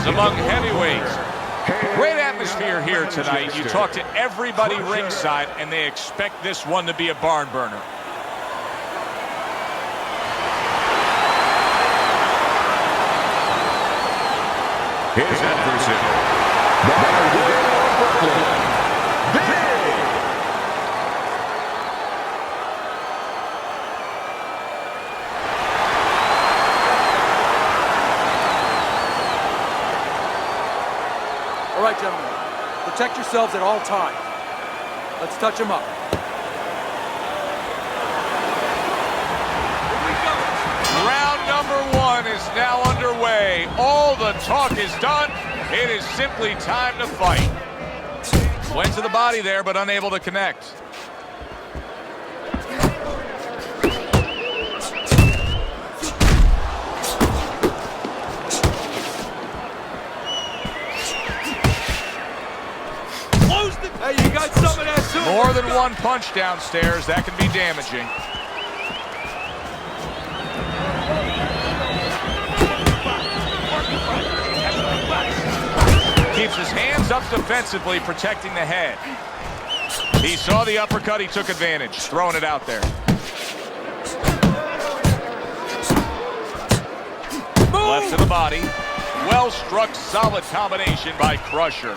among heavyweights. Great atmosphere here tonight. You talk to everybody ringside, and they expect this one to be a barn burner. His adversary, by way of Brooklyn, Big. All right, gentlemen, protect yourselves at all times. Let's touch him up. Round number 1 is now underway. All the talk is done. It is simply time to fight. Went to the body there, but unable to connect. Hey, you got some of that too. More than one punch downstairs. That can be damaging. Keeps his hands up defensively, protecting the head. He saw the uppercut. He took advantage, throwing it out there. Left to the body. Well struck, solid combination by Crusher.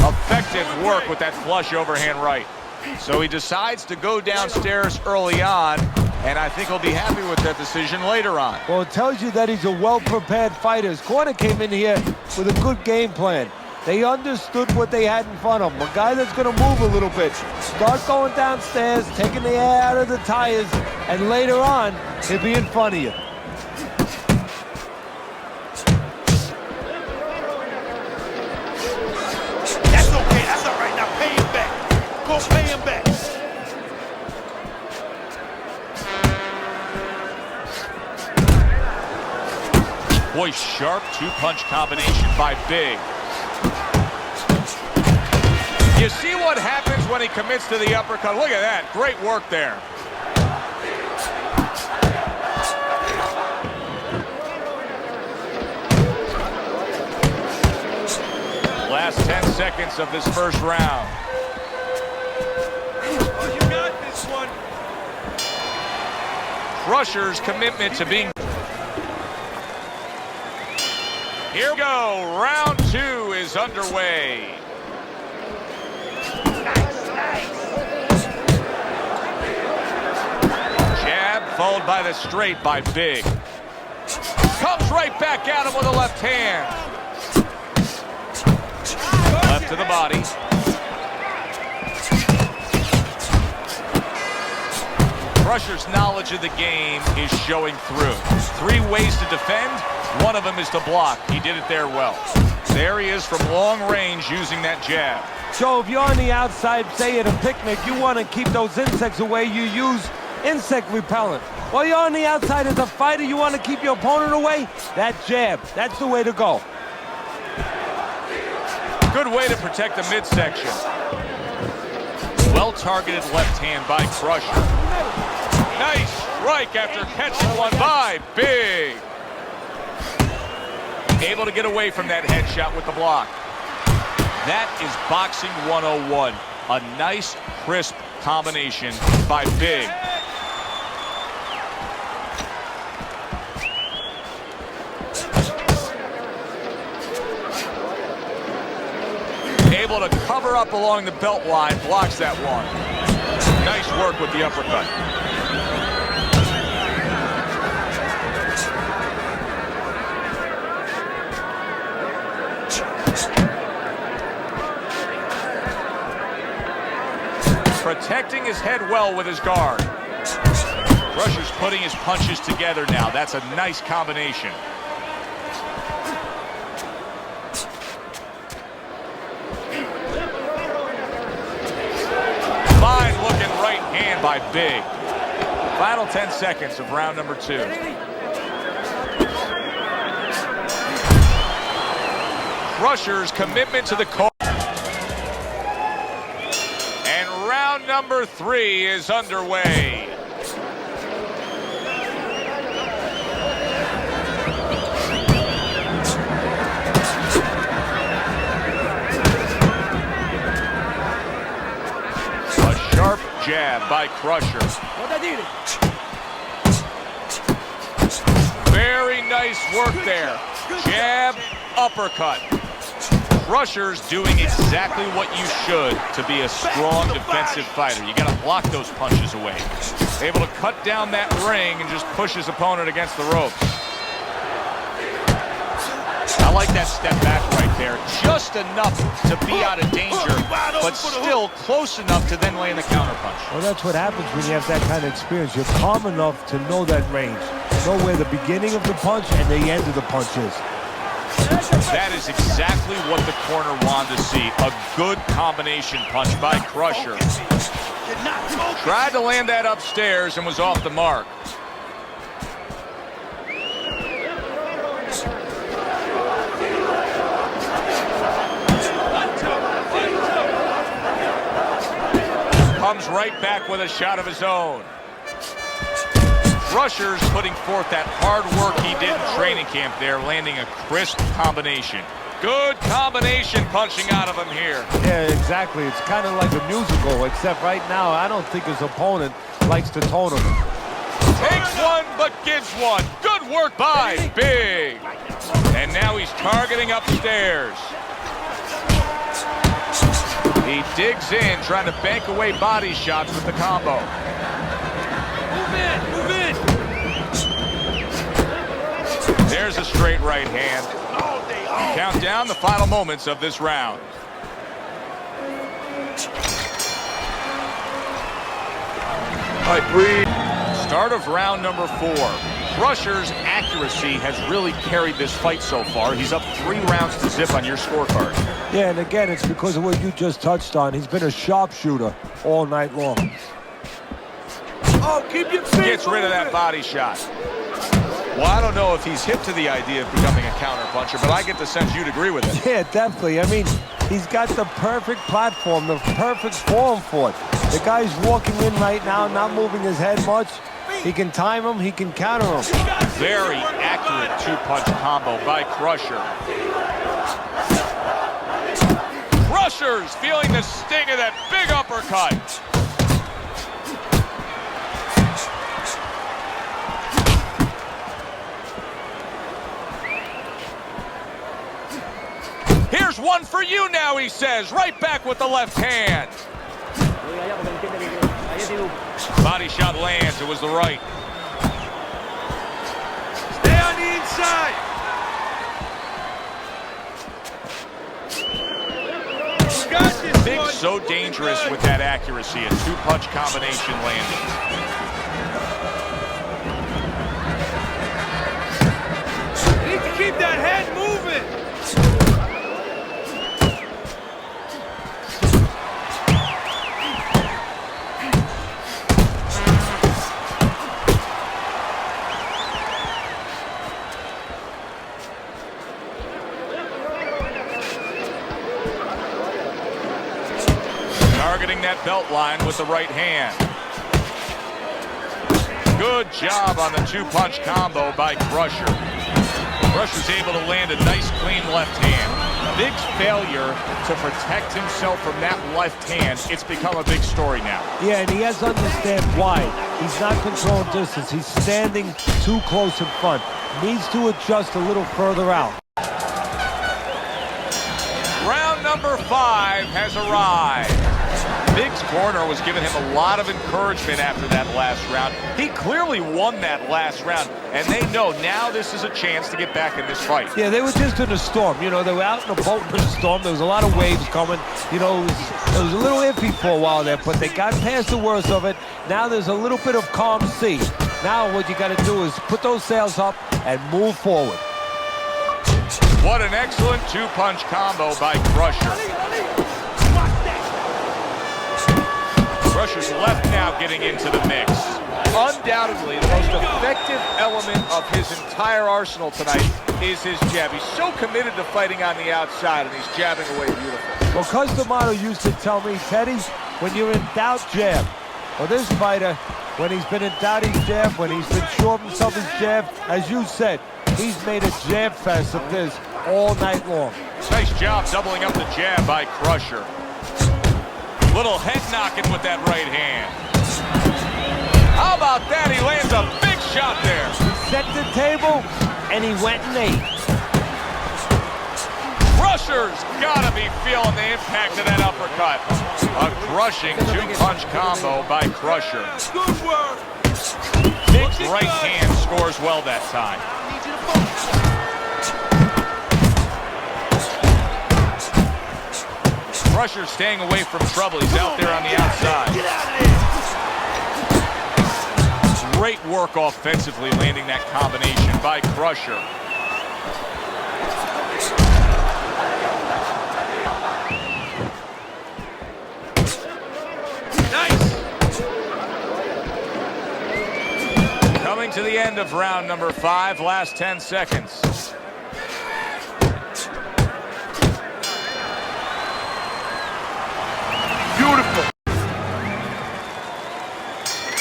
Effective work with that flush overhand right. So he decides to go downstairs early on, and I think he'll be happy with that decision later on. Well, it tells you that he's a well-prepared fighter. His corner came in here with a good game plan. They understood what they had in front of him. A guy that's going to move a little bit. Start going downstairs, taking the air out of the tires, and later on, he'll be in front of you. Pay him back. Boy, sharp two-punch combination by Big. You see what happens when he commits to the uppercut. Look at that. Great work there. Last 10 seconds of this first round. Crusher's commitment to being... Here we go. Round 2 is underway. Jab followed by the straight by Big. Comes right back at him with a left hand. Left to the body. Crusher's knowledge of the game is showing through. 3 ways to defend. One of them is to block. He did it there well. There he is from long range using that jab. So if you're on the outside, say at a picnic, you want to keep those insects away, you use insect repellent. While you're on the outside as a fighter, you want to keep your opponent away, that jab, that's the way to go. Good way to protect the midsection. Well-targeted left hand by Crusher. Nice strike after catching one by Big. Able to get away from that headshot with the block. That is boxing 101. A nice, crisp combination by Big. Able to cover up along the belt line, blocks that one. Nice work with the uppercut. Protecting his head well with his guard. Crusher's putting his punches together now. That's a nice combination. Fine looking right hand by Big. Final 10 seconds of round number 2. Crusher's commitment to the cause. Round number 3 is underway. jab by Crusher. Very nice work there. Jab, uppercut. Crusher's doing exactly what you should to be a strong defensive fighter. You got to block those punches away. Able to cut down that ring and just push his opponent against the ropes. I like that step back right there. Just enough to be out of danger, but still close enough to then land the counterpunch. Well, that's what happens when you have that kind of experience. You're calm enough to know that range. Know where the beginning of the punch and the end of the punch is. That is exactly what the corner wanted to see. A good combination punch by Crusher. Tried to land that upstairs and was off the mark. Comes right back with a shot of his own. Crusher's putting forth that hard work he did in training camp there, landing a crisp combination. Good combination punching out of him here. Yeah, exactly. It's kind of like a musical, except right now I don't think his opponent likes to tone him. Takes one, but gives one. Good work by Big. And now he's targeting upstairs. He digs in, trying to bank away body shots with the combo. Move in! There's a straight right hand. Count down the final moments of this round. All right, 3. Start of round number 4. Crusher's accuracy has really carried this fight so far. He's up 3 rounds to zip on your scorecard. Yeah, and again, it's because of what you just touched on. He's been a sharpshooter all night long. Oh, keep your feet Gets rid of that body shot. Well, I don't know if he's hip to the idea of becoming a counterpuncher, but I get the sense you'd agree with it. Yeah, definitely. I mean, he's got the perfect platform, the perfect form for it. The guy's walking in right now, not moving his head much. He can time him, he can counter him. Very accurate 2-punch combo by Crusher. Crusher's feeling the sting of that big uppercut. Here's one for you now, he says. Right back with the left hand. Body shot lands. It was the right. Stay on the inside. Big's so dangerous with that accuracy. A 2-punch combination landing. You need to keep that head moving. Targeting that belt line with the right hand. Good job on the 2-punch combo by Crusher. Crusher's able to land a nice, clean left hand. Big's failure to protect himself from that left hand, it's become a big story now. Yeah, and he has to understand why. He's not controlling distance. He's standing too close in front. Needs to adjust a little further out. Round number 5 has arrived. Big's corner was giving him a lot of encouragement after that last round. He clearly won that last round, and they know now this is a chance to get back in this fight. Yeah, they were just in a storm. You know, they were out in a boat in a storm. There was a lot of waves coming. You know, it was a little iffy for a while there, but they got past the worst of it. Now there's a little bit of calm sea. Now what you got to do is put those sails up and move forward. What an excellent 2-punch combo by Crusher. Crusher's left now getting into the mix. Undoubtedly, the most effective element of his entire arsenal tonight is his jab. He's so committed to fighting on the outside, and he's jabbing away beautifully. Well, Customato used to tell me, Teddy, when you're in doubt, jab. Well, this fighter, when he's been in doubt, he's jabbed. When he's been sure of himself, he's jabbed. As you said, he's made a jab fest of this all night long. Nice job doubling up the jab by Crusher. Little head knocking with that right hand. How about that? He lands a big shot there. Set the table, and he went and ate. Crusher's gotta be feeling the impact of that uppercut. A crushing two-punch combo by Crusher. Good work. Big's right hand scores well that time. Crusher staying away from trouble. He's out there on the outside. Get out of there. Great work offensively, landing that combination by Crusher. Coming to the end of round number 5, last 10 seconds. Beautiful.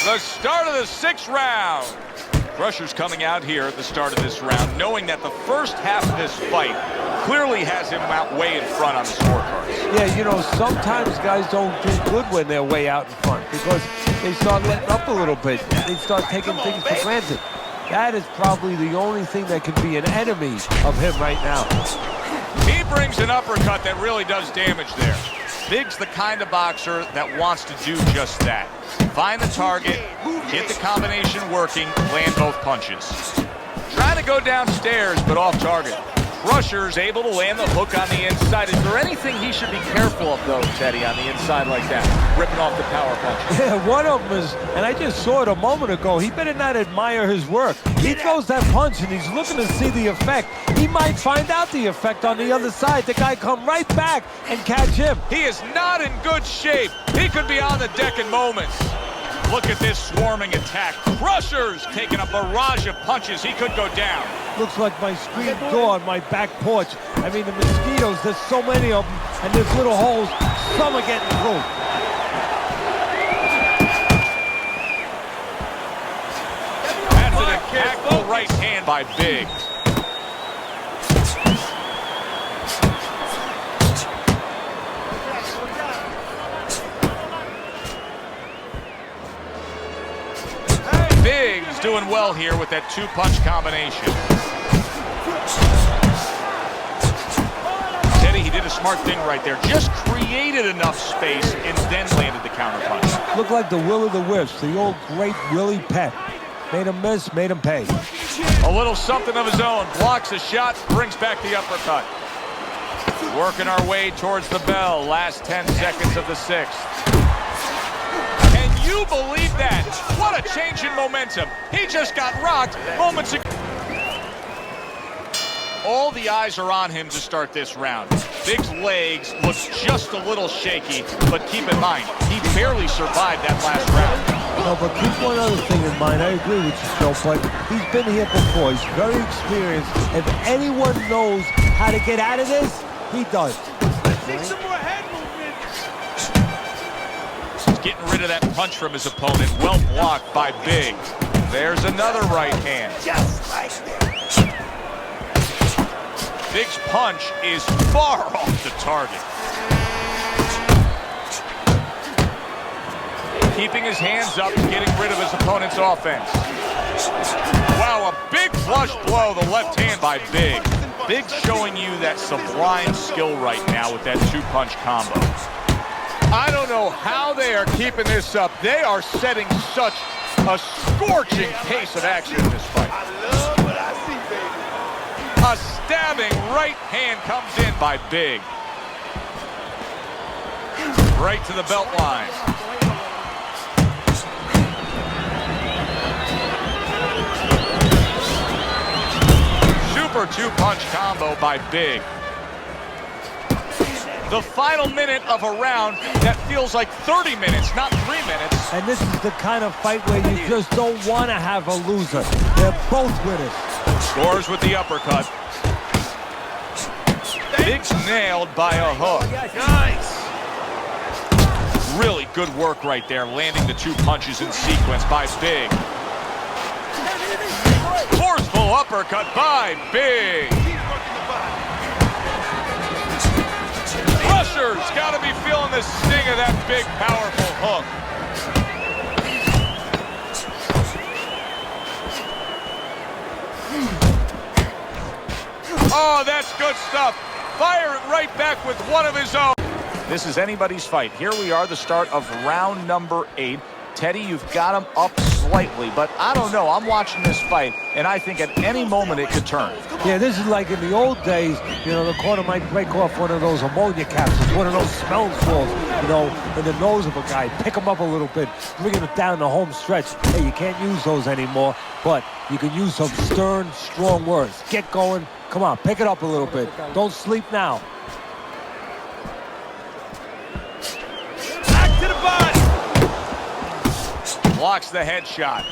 The start of the 6th round. Crusher's coming out here at the start of this round, knowing that the first half of this fight clearly has him out way in front on the scorecards. Yeah, you know, sometimes guys don't do good when they're way out in front because they start letting up a little bit. They start taking things for granted. That is probably the only thing that can be an enemy of him right now. He brings an uppercut that really does damage there. Big's the kind of boxer that wants to do just that. Find the target, get the combination working, land both punches. Trying to go downstairs, but off target. Crusher's able to land the hook on the inside. Is there anything he should be careful of, though, Teddy, on the inside like that? Ripping off the power punch. Yeah, one of them is, and I just saw it a moment ago, he better not admire his work. He throws that punch and he's looking to see the effect. He might find out the effect on the other side. The guy come right back and catch him. He is not in good shape. He could be on the deck in moments. Look at this swarming attack. Crusher's taking a barrage of punches. He could go down. Looks like my screen door on my back porch. I mean, the mosquitoes, there's so many of them, and there's little holes. Some are getting through. That's an impactful right hand by Big. Big's doing well here with that two-punch combination. Teddy, he did a smart thing right there. Just created enough space and then landed the counterpunch. Looked like the will of the wisps, the old great Willie Pett. Made him miss, made him pay. A little something of his own. Blocks a shot, brings back the uppercut. Working our way towards the bell. Last 10 seconds of the 6th. Can you believe that? What a change in momentum. He just got rocked moments ago. All the eyes are on him to start this round. Big's legs look just a little shaky, but keep in mind, he barely survived that last round. No, but keep one other thing in mind. I agree with you, Joe, but he's been here before. He's very experienced. If anyone knows how to get out of this, he does. Need some more head movement. He's getting rid of that punch from his opponent. Well blocked by Big. There's another right hand. Just like that. Big's punch is far off the target. Keeping his hands up, getting rid of his opponent's offense. Wow, a big flush blow, the left hand by Big. Big showing you that sublime skill right now with that two-punch combo. I don't know how they are keeping this up. They are setting such a scorching pace of action in this fight. I love what I see, baby. A stabbing right hand comes in by Big. Right to the belt line. Super two-punch combo by Big. The final minute of a round that feels like 30 minutes, not 3 minutes. And this is the kind of fight where you just don't want to have a loser. They're both winners. Scores with the uppercut. Big's nailed by a hook. Nice. Really good work right there, landing the two punches in sequence by Big. Forceful uppercut by Big. Crusher's got to be feeling the sting of that big, powerful hook. Oh, that's good stuff. Fire it right back with one of his own. This is anybody's fight. Here we are, the start of round number 8. Teddy, you've got him up slightly, but I don't know. I'm watching this fight, and I think at any moment it could turn. Yeah, this is like in the old days, you know, the corner might break off one of those ammonia capsules, one of those smell balls, you know, in the nose of a guy. Pick him up a little bit, bringing it down the home stretch. Hey, you can't use those anymore, but you can use some stern, strong words. Get going. Come on, pick it up a little bit. Don't sleep now. Back to the body. Blocks the headshot.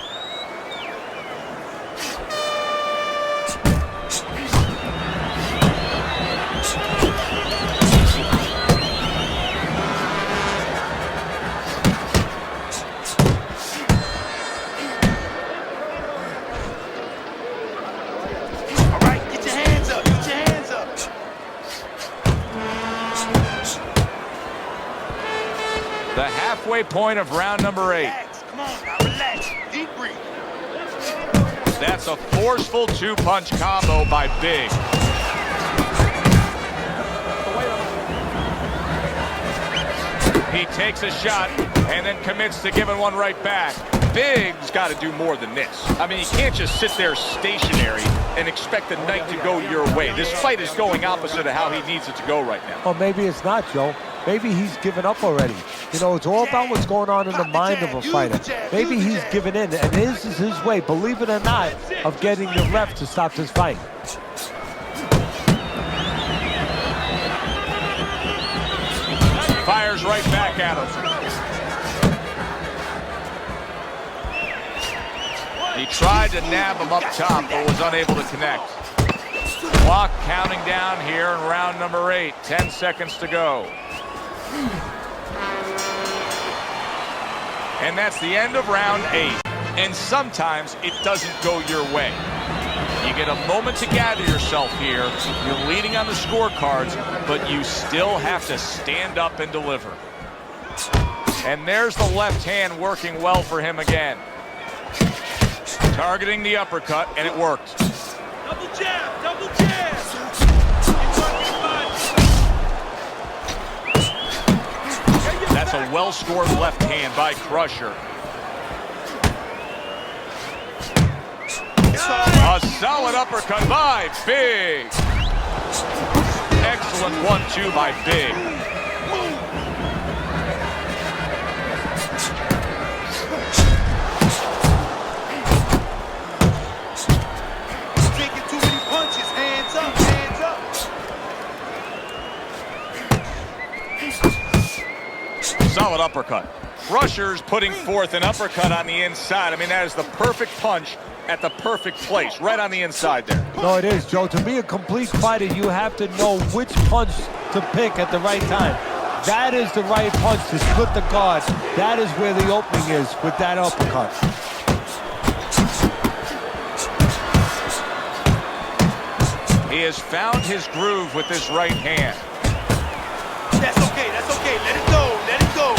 All right, get your hands up. Get your hands up. The halfway point of round number 8. Relax. Come on, now relax. Deep breathe. That's a forceful 2-punch combo by Big. He takes a shot and then commits to giving one right back. Big's got to do more than this. I mean, you can't just sit there stationary and expect the night to go your way. This fight is going opposite of how he needs it to go right now. Or maybe it's not, Joe. Maybe he's given up already. You know, it's all about what's going on in the mind of a fighter. Maybe he's given in, and this is his way, believe it or not, of getting the ref to stop this fight. Fires right back at him. He tried to nab him up top, but was unable to connect. Clock counting down here in round number 8. 10 seconds to go. And that's the end of round 8. And sometimes it doesn't go your way. You get a moment to gather yourself here. You're leading on the scorecards, but you still have to stand up and deliver. And there's the left hand working well for him again. Targeting the uppercut, and it worked. Double jab, double jab. That's a well-scored left hand by Crusher. A solid uppercut by Big. Excellent 1-2 by Big. Taking too many punches. Hands up, hands up. Solid uppercut. Crusher's putting forth an uppercut on the inside. I mean, that is the perfect punch at the perfect place, right on the inside there. No, it is, Joe. To be a complete fighter, you have to know which punch to pick at the right time. That is the right punch to split the guard. That is where the opening is with that uppercut. He has found his groove with this right hand. That's okay, that's okay. Let it go, let it go.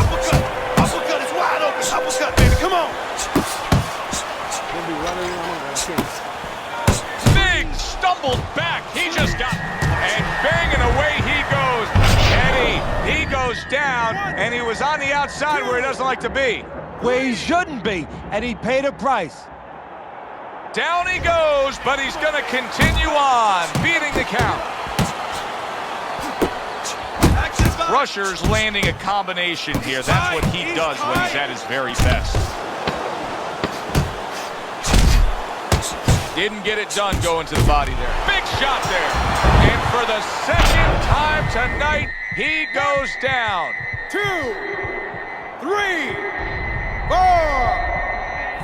Uppercut, uppercut is wide open. Uppercut, baby, come on. Big stumbled back. He just got, and banging away he goes. And he goes down, and he was on the outside where he doesn't like to be. Where he shouldn't be, and he paid a price. Down he goes, but he's going to continue on, beating the count. Crusher's landing a combination here. That's what he does when he's at his very best. Didn't get it done going to the body there. Big shot there. And for the second time tonight, he goes down. 2, 3, 4,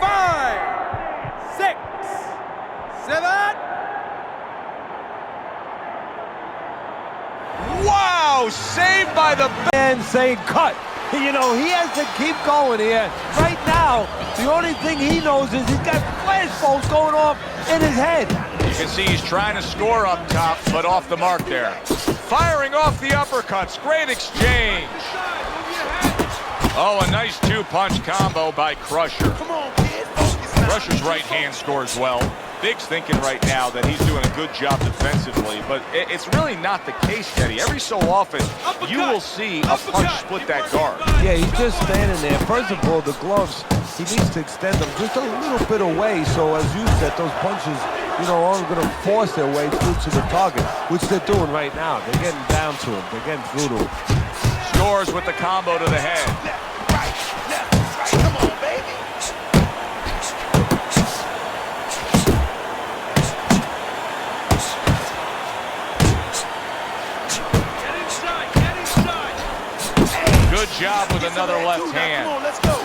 5, 6, 7. Wow, saved by the And saying cut. You know, he has to keep going here. Right now, the only thing he knows is he's got flashbulbs going off in his head. You can see he's trying to score up top, but off the mark there. Firing off the uppercuts. Great exchange. Oh, a nice 2-punch combo by Crusher. Come on, kid, focus now. Crusher's right hand scores well. Big's thinking right now that he's doing a good job defensively, but it's really not the case, Teddy. Every so often, you will see a punch split that guard. Yeah, he's just standing there. First of all, the gloves, he needs to extend them just a little bit away, so as you said, those punches, you know, aren't going to force their way through to the target, which they're doing right now. They're getting down to him. They're getting through to him. Scores with the combo to the head. Left, right. Come on, baby. Get inside. Good job with another left hand. Come on, let's go.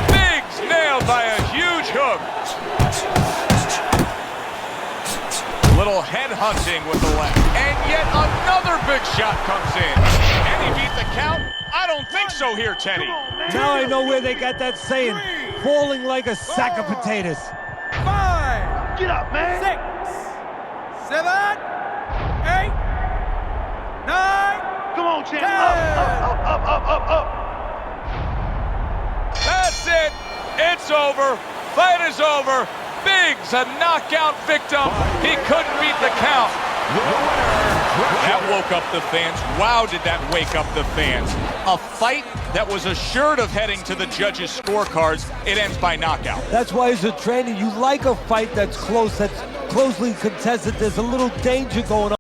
Biggs nailed by a huge hook. Little head hunting with the left. And yet another big shot comes in. And he beat the count? I don't think so here, Teddy. Now I know where they got that saying, falling like a sack of potatoes. 5, Get up, man. 6, 7, 8, 9. Come on, champ. Ten. Up. That's it. It's over. Fight is over. Biggs, a knockout victim. He couldn't beat the count. That woke up the fans. Wow, did that wake up the fans. A fight that was assured of heading to the judges' scorecards. It ends by knockout. That's why as a trainer, you like a fight that's close, that's closely contested. There's a little danger going on.